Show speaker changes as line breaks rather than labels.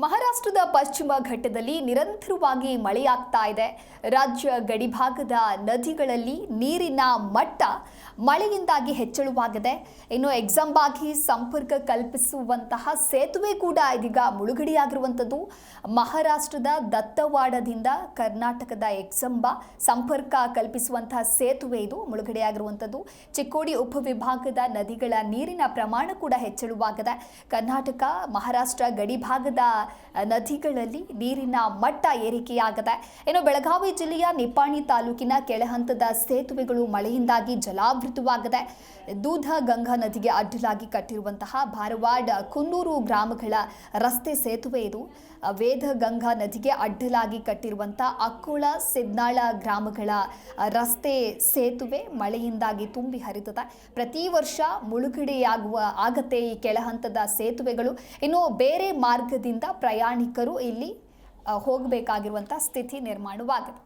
ಮಹಾರಾಷ್ಟ್ರದ ಪಶ್ಚಿಮ ಘಟ್ಟದಲ್ಲಿ ನಿರಂತರವಾಗಿ ಮಳೆಯಾಗ್ತಾ ಇದೆ. ರಾಜ್ಯ ಗಡಿಭಾಗದ ನದಿಗಳಲ್ಲಿ ನೀರಿನ ಮಟ್ಟ ಮಳೆಯಿಂದಾಗಿ ಹೆಚ್ಚಳವಾಗಿದೆ. ಇನ್ನು ಎಕ್ಸಾಂಬಾಗಿ ಸಂಪರ್ಕ ಕಲ್ಪಿಸುವಂತಹ ಸೇತುವೆ ಕೂಡ ಇದೀಗ ಮುಳುಗಡೆಯಾಗಿರುವಂಥದ್ದು. ಮಹಾರಾಷ್ಟ್ರದ ದತ್ತವಾಡದಿಂದ ಕರ್ನಾಟಕದ ಎಕ್ಸಾಂಬಾ ಸಂಪರ್ಕ ಕಲ್ಪಿಸುವಂತಹ ಸೇತುವೆ ಇದು ಮುಳುಗಡೆಯಾಗಿರುವಂಥದ್ದು. ಚಿಕ್ಕೋಡಿ ಉಪವಿಭಾಗದ ನದಿಗಳ ನೀರಿನ ಪ್ರಮಾಣ ಕೂಡ ಹೆಚ್ಚಳವಾಗಿದೆ. ಕರ್ನಾಟಕ ಮಹಾರಾಷ್ಟ್ರ ಗಡಿಭಾಗದ ನದಿಗಳಲ್ಲಿ ನೀರಿನ ಮಟ್ಟ ಏರಿಕೆಯಾಗಿದೆ. ಇನ್ನು ಬೆಳಗಾವಿ ಜಿಲ್ಲೆಯ ನಿಪ್ಪಾಣಿ ತಾಲೂಕಿನ ಕೆಳಹಂತದ ಸೇತುವೆಗಳು ಮಳೆಯಿಂದಾಗಿ ಜಲಾವೃತವಾಗಿದೆ. ದೂಧಗಂಗಾ ನದಿಗೆ ಅಡ್ಡಲಾಗಿ ಕಟ್ಟಿರುವಂತಹ ಧಾರವಾಡ ಕುನ್ನೂರು ಗ್ರಾಮಗಳ ರಸ್ತೆ ಸೇತುವೆ ಇದು. ವೇದಗಂಗಾ ನದಿಗೆ ಅಡ್ಡಲಾಗಿ ಕಟ್ಟಿರುವಂತಹ ಅಕ್ಕೋಳ ಸಿದ್ನಾಳ ಗ್ರಾಮಗಳ ರಸ್ತೆ ಸೇತುವೆ ಮಳೆಯಿಂದಾಗಿ ತುಂಬಿ ಹರಿದಿದೆ. ಪ್ರತಿ ವರ್ಷ ಆಗತ್ತೆ ಈ ಕೆಳಹಂತದ ಸೇತುವೆಗಳು. ಇನ್ನು ಬೇರೆ ಮಾರ್ಗದಿಂದ ಪ್ರಯಾಣಿಕರು ಇಲ್ಲಿ ಹೋಗಬೇಕಾಗಿರುವಂತಹ ಸ್ಥಿತಿ ನಿರ್ಮಾಣವಾಗಿದೆ.